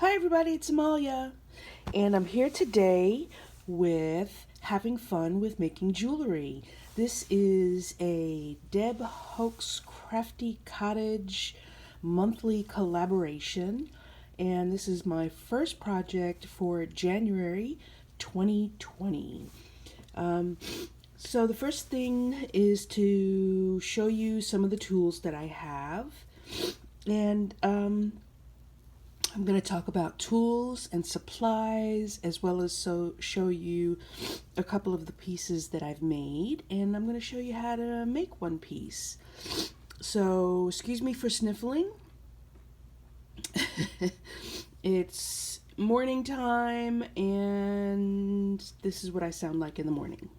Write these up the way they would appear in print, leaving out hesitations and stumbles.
Hi everybody, it's Amalia, and I'm here today with having fun with making jewelry. This is a Deb Hoax Crafty Cottage monthly collaboration, and this is my first project for January 2020. So the first thing is to show you some of the tools that I have, and I'm going to talk about tools and supplies, as well as show you a couple of the pieces that I've made, and I'm going to show you how to make one piece. So excuse me for sniffling. It's morning time, and this is what I sound like in the morning.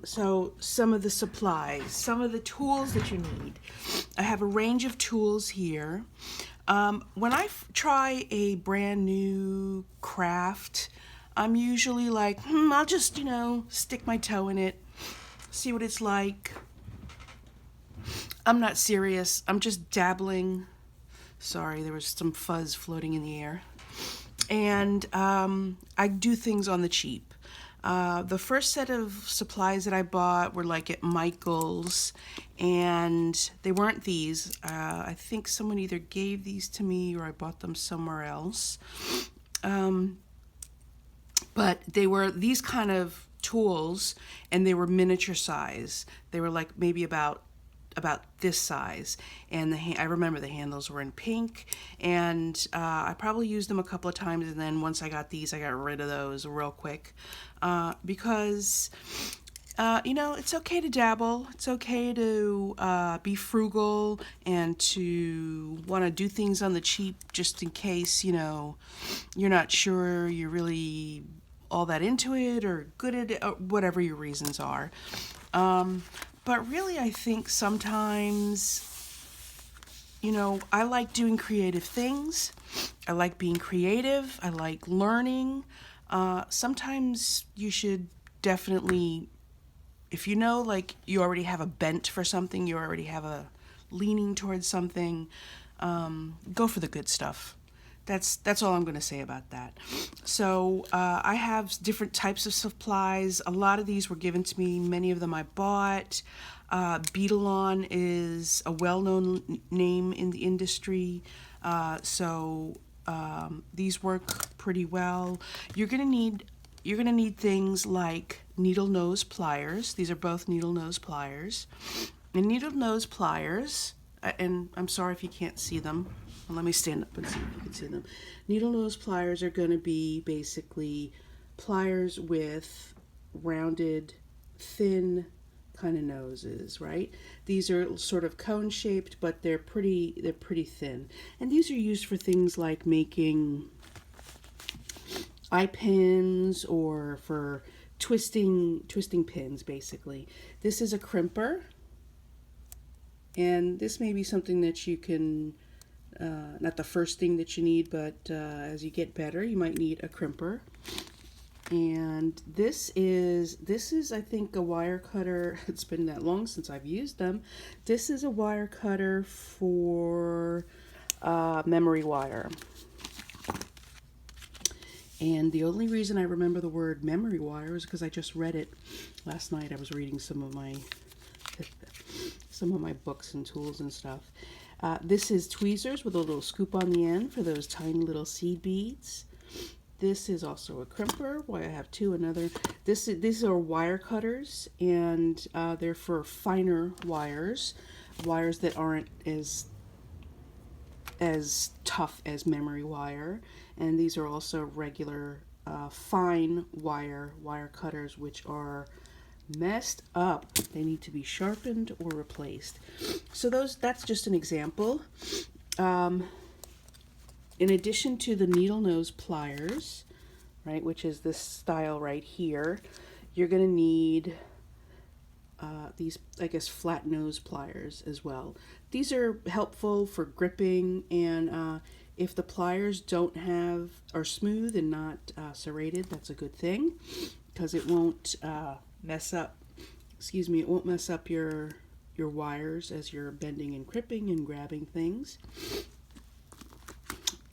So some of the supplies, some of the tools that you need. I have a range of tools here. When I try a brand new craft, I'm usually like, I'll just, stick my toe in it, see what it's like. I'm not serious. I'm just dabbling. Sorry, there was some fuzz floating in the air. And I do things on the cheap. The first set of supplies that I bought were like at Michael's, and they weren't these. I think someone either gave these to me or I bought them somewhere else. But they were these kind of tools, and they were miniature size. They were like maybe about this size, and I remember the handles were in pink, and I probably used them a couple of times, and then once I got these, I got rid of those real quick, because it's okay to dabble. It's okay to be frugal and to want to do things on the cheap, just in case you're not sure you're really all that into it or good at it, or whatever your reasons are. But really, I think sometimes, I like doing creative things. I like being creative. I like learning. Sometimes you should definitely, if you already have a bent for something, you already have a leaning towards something, go for the good stuff. That's all I'm going to say about that. So I have different types of supplies. A lot of these were given to me. Many of them I bought. Beaded is a well-known name in the industry. So these work pretty well. You're gonna need things like needle nose pliers. These are both needle nose pliers. And needle nose pliers, and I'm sorry if you can't see them. Well, let me stand up and see if you can see them. Needle nose pliers are going to be basically pliers with rounded, thin kind of noses, right? These are sort of cone shaped, but they're pretty thin. And these are used for things like making eye pins or for twisting pins, basically. This is a crimper, and this may be something that you can not the first thing that you need, but as you get better, you might need a crimper. And this is I think a wire cutter. It's been that long since I've used them. This is a wire cutter for memory wire. And the only reason I remember the word memory wire is because I just read it last night. I was reading some of my books and tools and stuff. This is tweezers with a little scoop on the end for those tiny little seed beads. This is also a crimper. Why I have two. These are wire cutters, and they're for finer wires that aren't as tough as memory wire. And these are also regular fine wire cutters, which are messed up. They need to be sharpened or replaced. So that's just an example. In addition to the needle nose pliers, right, which is this style right here, you're going to need these, I guess, flat nose pliers as well. These are helpful for gripping, and if the pliers are smooth and not serrated, that's a good thing, because it won't mess up your wires as you're bending and crimping and grabbing things.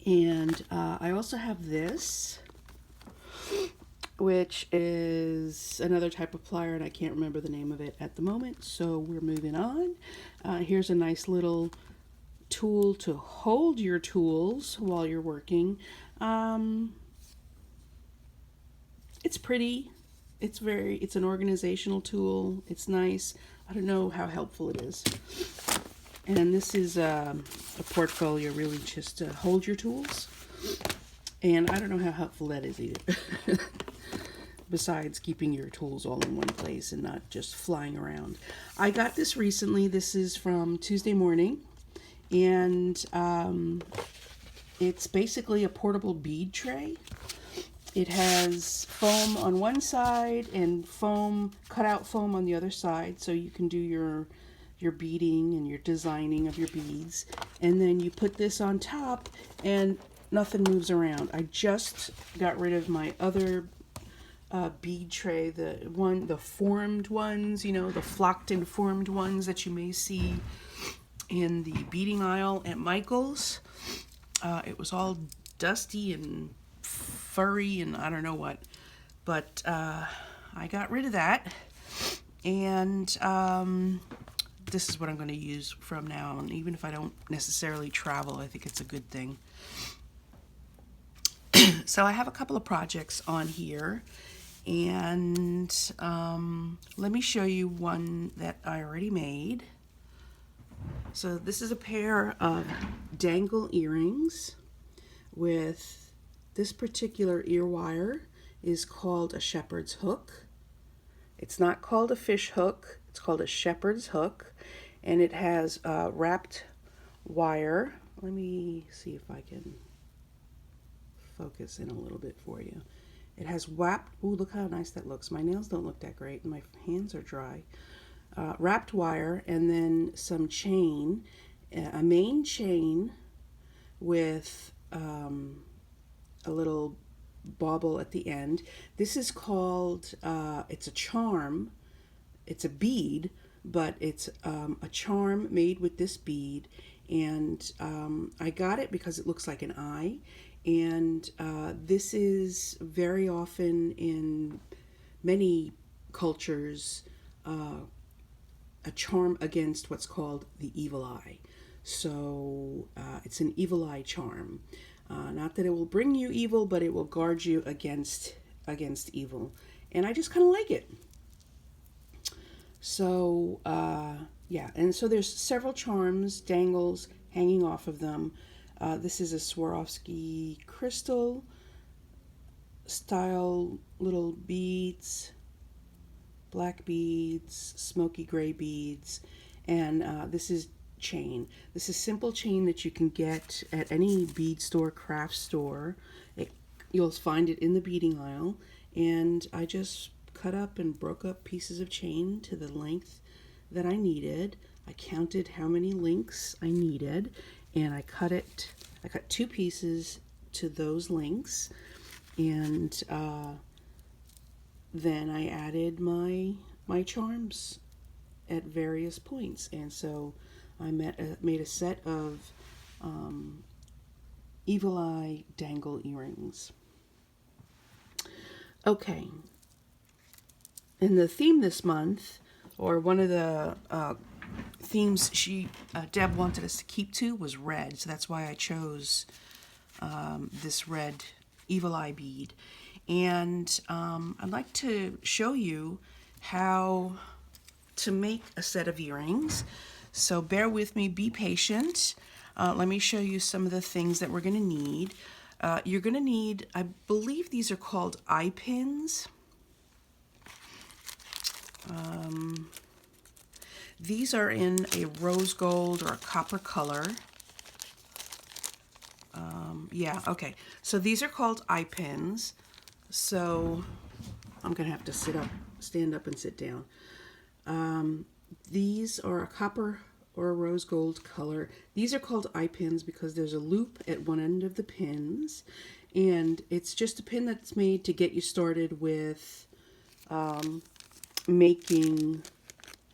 And I also have this, which is another type of plier, and I can't remember the name of it at the moment, so we're moving on. Here's a nice little tool to hold your tools while you're working. It's pretty. It's an organizational tool. It's nice. I don't know how helpful it is. And this is a portfolio, really, just to hold your tools. And I don't know how helpful that is either. Besides keeping your tools all in one place and not just flying around. I got this recently. This is from Tuesday Morning. And it's basically a portable bead tray. It has foam on one side and cutout foam on the other side, so you can do your beading and your designing of your beads. And then you put this on top and nothing moves around. I just got rid of my other bead tray, the formed ones, you know, the flocked and formed ones that you may see in the beading aisle at Michael's. It was all dusty and furry and I don't know what, but I got rid of that, and this is what I'm going to use from now on. Even if I don't necessarily travel, I think it's a good thing. So I have a couple of projects on here, and let me show you one that I already made. So this is a pair of dangle earrings with this particular ear wire is called a shepherd's hook. It's not called a fish hook, it's called a shepherd's hook, and it has wrapped wire. Let me see if I can focus in a little bit for you. It has wrapped, ooh, look how nice that looks. My nails don't look that great and my hands are dry. Wrapped wire, and then some chain, a main chain with a little bauble at the end. This is called, it's a charm. It's a bead, but it's a charm made with this bead. And I got it because it looks like an eye. And this is very often in many cultures a charm against what's called the evil eye. So it's an evil eye charm. Not that it will bring you evil, but it will guard you against evil. And I just kind of like it. So, yeah. And so there's several charms, dangles, hanging off of them. This is a Swarovski crystal style little beads, black beads, smoky gray beads. And this is chain. This is simple chain that you can get at any bead store, craft store. You'll find it in the beading aisle, and I just cut up and broke up pieces of chain to the length that I needed. I counted how many links I needed, and I cut 2 pieces to those lengths, and then I added my charms at various points. And so I made a set of evil eye dangle earrings. Okay. And the theme this month, or one of the themes Deb wanted us to keep to, was red. So that's why I chose this red evil eye bead. And I'd like to show you how to make a set of earrings. So bear with me, be patient. Let me show you some of the things that we're going to need. You're going to need, I believe these are called eye pins. These are in a rose gold or a copper color. Yeah, okay. So these are called eye pins. So I'm going to have to stand up and sit down. These are a copper or a rose gold color. These are called eye pins because there's a loop at one end of the pins, and it's just a pin that's made to get you started with making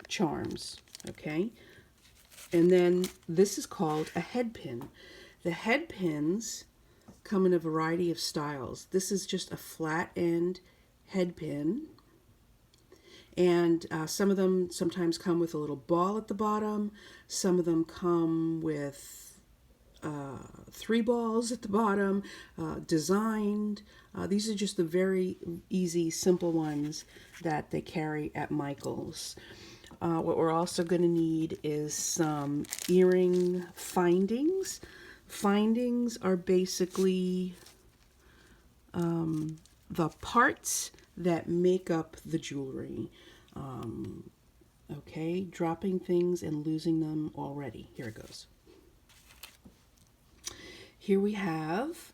charms, okay? And then this is called a head pin. The head pins come in a variety of styles. This is just a flat end head pin, and some of them sometimes come with a little ball at the bottom. Some of them come with 3 balls at the bottom, designed. These are just the very easy, simple ones that they carry at Michael's. What we're also going to need is some earring findings. Findings are basically the parts that make up the jewelry. Okay, dropping things and losing them already. Here it goes. Here we have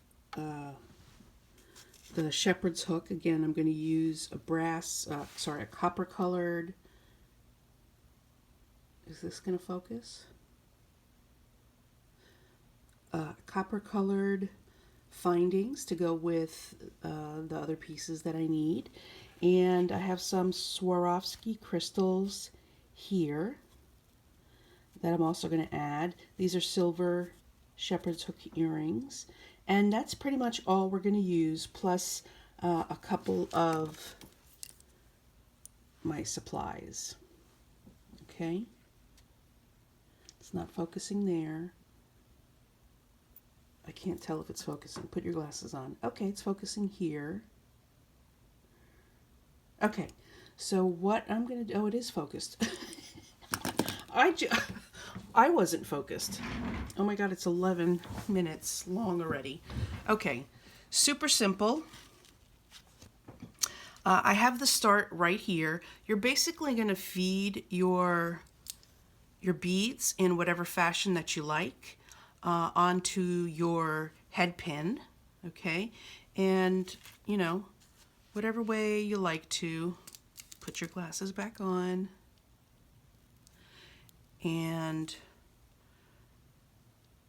the shepherd's hook. Again, I'm going to use a copper colored. Is this going to focus? Copper colored findings to go with the other pieces that I need. And I have some Swarovski crystals here that I'm also going to add. These are silver shepherd's hook earrings. And that's pretty much all we're going to use, plus a couple of my supplies. Okay? It's not focusing there. I can't tell if it's focusing. Put your glasses on. Okay, it's focusing here. Okay, so what I'm going to do... Oh, it is focused. I wasn't focused. Oh my God, it's 11 minutes long already. Okay, super simple. I have the start right here. You're basically going to feed your beads in whatever fashion that you like onto your head pin, okay? And, you know, whatever way you like to. Put your glasses back on. And,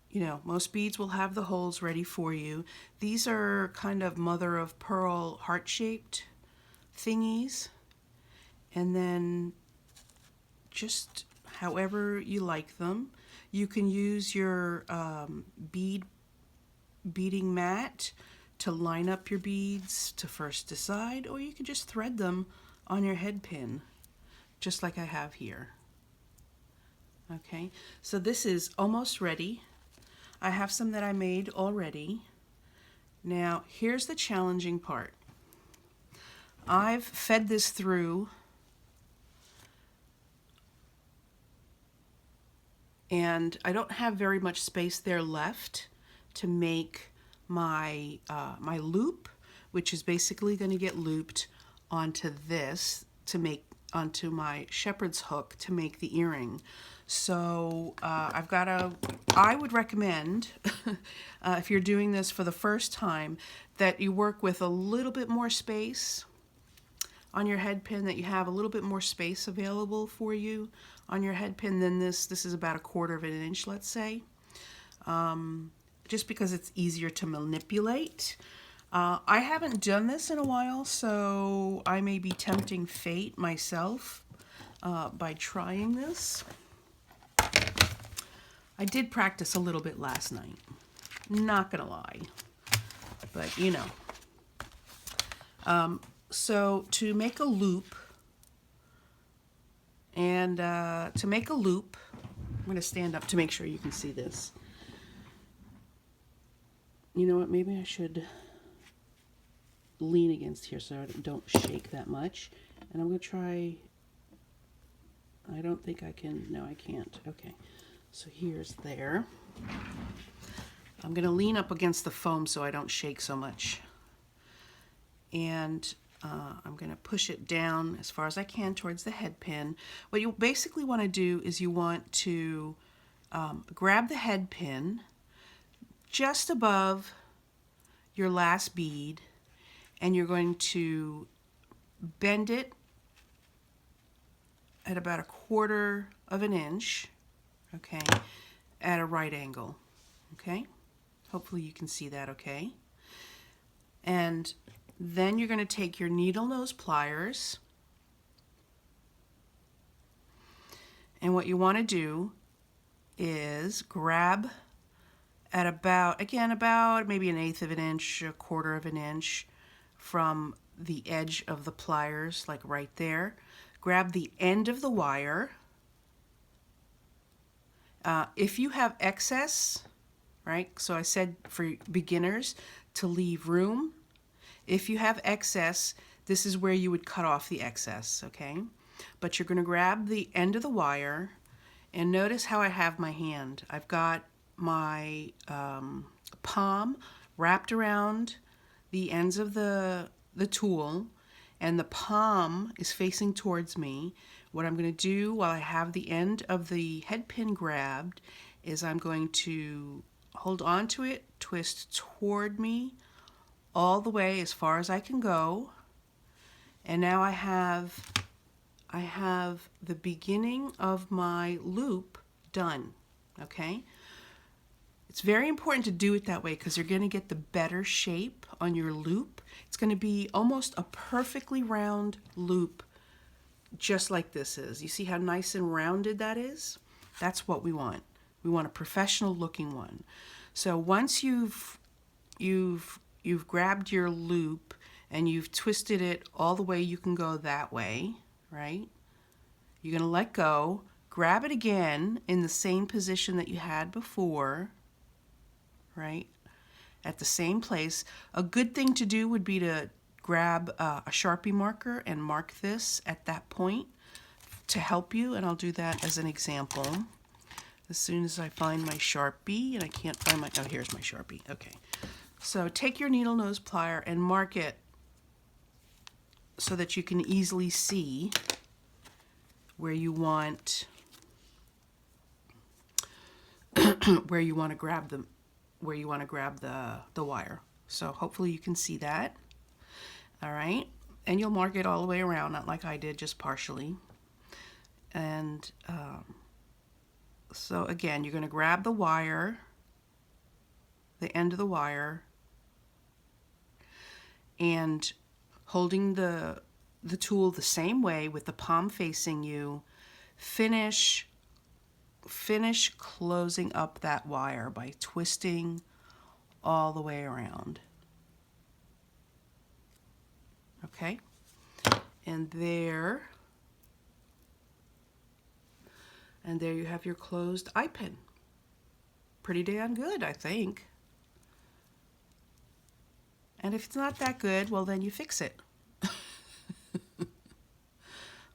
you know, most beads will have the holes ready for you. These are kind of mother of pearl heart-shaped thingies. And then just however you like them. You can use your beading mat to line up your beads to first decide, or you can just thread them on your head pin, just like I have here. Okay, so this is almost ready. I have some that I made already. Now, here's the challenging part. I've fed this through and I don't have very much space there left to make my my loop, which is basically going to get looped onto this to make onto my shepherd's hook to make the earring. So I would recommend if you're doing this for the first time that you work with a little bit more space on your head pin, that you have a little bit more space available for you on your head pin than this. This is about 1/4 of an inch, let's say, just because it's easier to manipulate. I haven't done this in a while, so I may be tempting fate myself by trying this. I did practice a little bit last night, not gonna lie, but you know. So to make a loop, and to make a loop, I'm going to stand up to make sure you can see this. You know what, maybe I should lean against here so I don't shake that much. And I'm going to try, I don't think I can, no I can't. Okay, so here's there. I'm going to lean up against the foam so I don't shake so much. And I'm going to push it down as far as I can towards the head pin. What you basically want to do is you want to grab the head pin just above your last bead, and you're going to bend it at about 1/4 of an inch, okay, at a right angle, okay? Hopefully you can see that okay. And then you're going to take your needle nose pliers, and what you want to do is grab at about, again, about maybe 1/8 of an inch, 1/4 of an inch from the edge of the pliers, like right there. Grab the end of the wire. If you have excess, right, so I said for beginners to leave room. If you have excess, this is where you would cut off the excess, okay? But you're going to grab the end of the wire, and notice how I have my hand. I've got my palm wrapped around the ends of the tool, and the palm is facing towards me. What I'm going to do while I have the end of the head pin grabbed is I'm going to hold on to it, twist toward me all the way as far as I can go, and now I have the beginning of my loop done, okay? It's very important to do it that way because you're going to get the better shape on your loop. It's going to be almost a perfectly round loop, just like this is. You see how nice and rounded that is? That's what we want. We want a professional looking one. So once you've grabbed your loop and you've twisted it all the way you can go that way, right? You're going to let go, grab it again in the same position that you had before, right? At the same place. A good thing to do would be to grab a Sharpie marker and mark this at that point to help you, and I'll do that as an example. As soon as I find my Sharpie, and I can't find my, oh, here's my Sharpie. Okay. So take your needle nose plier and mark it so that you can easily see where you want where you want to grab the wire. So hopefully you can see that. All right, and you'll mark it all the way around, not like I did, just partially. And so again, you're going to grab the wire, the end of the wire, and holding the tool the same way with the palm facing you, finish closing up that wire by twisting all the way around. Okay, and there you have your closed eye pin. Pretty damn good, I think. And if it's not that good, well, then you fix it.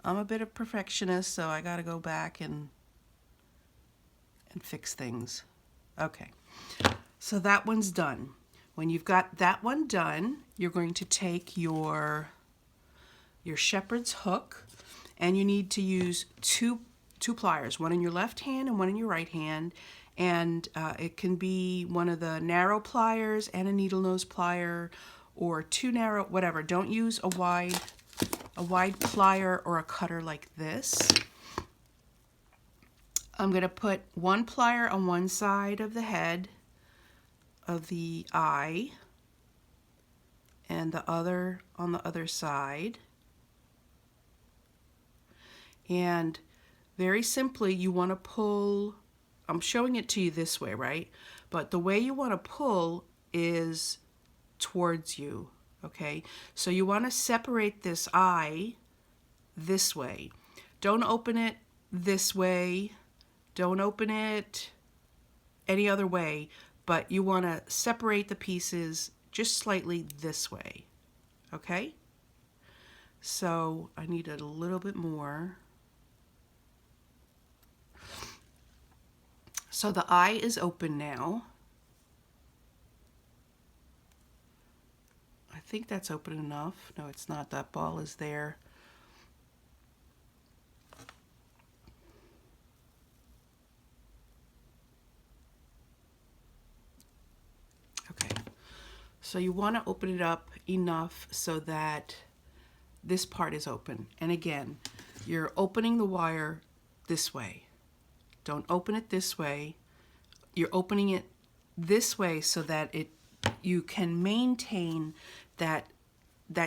I'm a bit of a perfectionist, so I got to go back and fix things. Okay, so that one's done. When you've got that one done, you're going to take your shepherd's hook, and you need to use two pliers, one in your left hand and one in your right hand, and it can be one of the narrow pliers and a needle nose plier, or two narrow, whatever. Don't use a wide plier or a cutter like this. I'm going to put one plier on one side of the head of the eye and the other on the other side. And very simply, you want to pull, I'm showing it to you this way, right? But the way you want to pull is towards you, okay? So you want to separate this eye this way. Don't open it this way. Don't open it any other way, but you want to separate the pieces just slightly this way, okay? So I need a little bit more. So the eye is open now. I think that's open enough. No, it's not. That ball is there. Okay. So you want to open it up enough so that this part is open. And again, you're opening the wire this way. Don't open it this way. You're opening it this way so that you can maintain that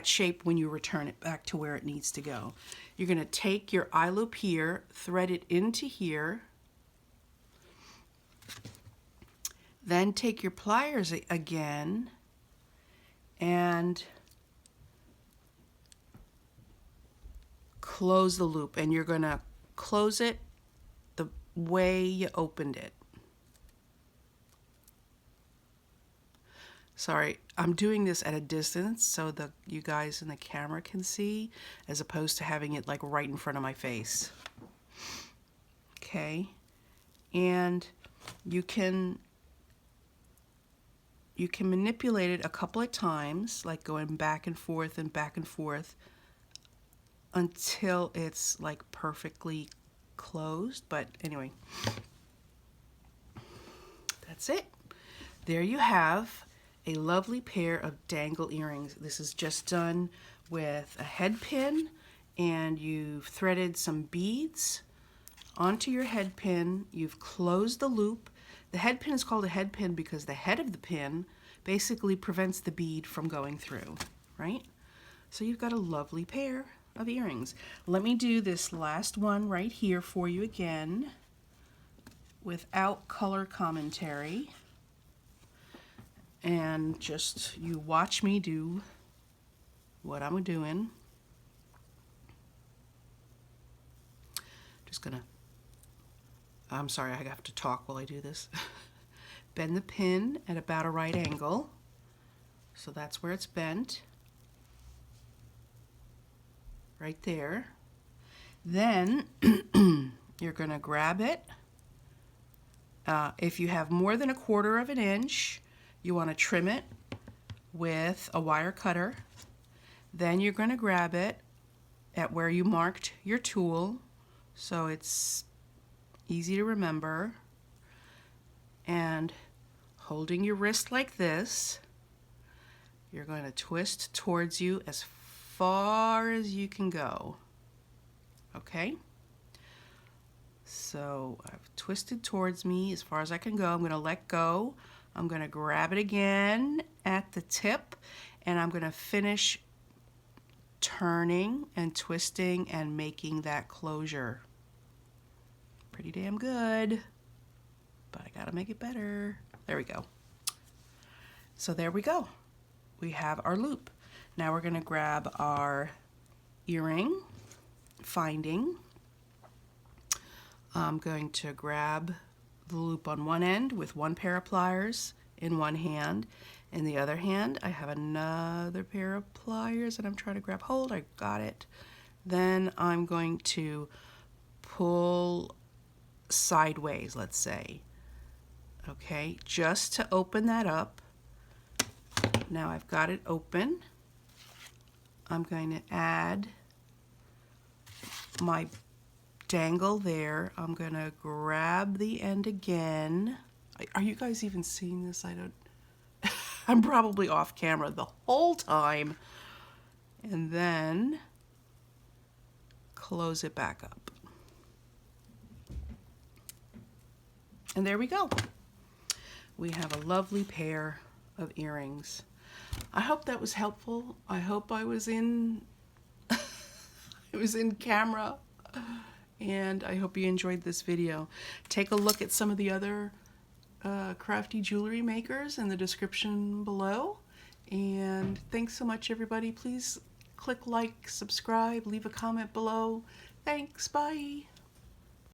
shape when you return it back to where it needs to go. You're going to take your eye loop here, thread it into here, Then take your pliers again and close the loop, and you're going to close it the way you opened it. Sorry, I'm doing this at a distance so that you guys in the camera can see, as opposed to having it like right in front of my face. Okay, and you can manipulate it a couple of times, like going back and forth until it's like perfectly closed. But anyway, that's it. There you have a lovely pair of dangle earrings. This is just done with a head pin, and you've threaded some beads onto your head pin. You've closed the loop. The head pin is called a head pin because the head of the pin basically prevents the bead from going through, right? So you've got a lovely pair of earrings. Let me do this last one right here for you again without color commentary. And just you watch me do what I'm doing. Just gonna, I'm sorry, I have to talk while I do this. Bend the pin at about a right angle. So that's where it's bent. Right there. Then you're gonna grab it. If you have more than 1/4 of an inch, you want to trim it with a wire cutter. Then you're going to grab it at where you marked your tool, so it's easy to remember. And holding your wrist like this, you're going to twist towards you as far as you can go. Okay? So I've twisted towards me as far as I can go. I'm going to let go. I'm going to grab it again at the tip, and I'm going to finish turning and twisting and making that closure. Pretty damn good, but I got to make it better. There we go. So there we go. We have our loop. Now we're going to grab our earring finding. I'm going to grab the loop on one end with one pair of pliers in one hand. In the other hand, I have another pair of pliers and I'm trying to grab hold. I got it. Then I'm going to pull sideways, let's say. Okay, just to open that up. Now I've got it open. I'm going to add my dangle there. I'm going to grab the end again. Are you guys even seeing this? I don't. I'm probably off camera the whole time. And then close it back up. And there we go. We have a lovely pair of earrings. I hope that was helpful. I hope I was in camera, and I hope you enjoyed this video. Take a look at some of the other crafty jewelry makers in the description below. And thanks so much, everybody. Please click like, subscribe, leave a comment below. Thanks, bye.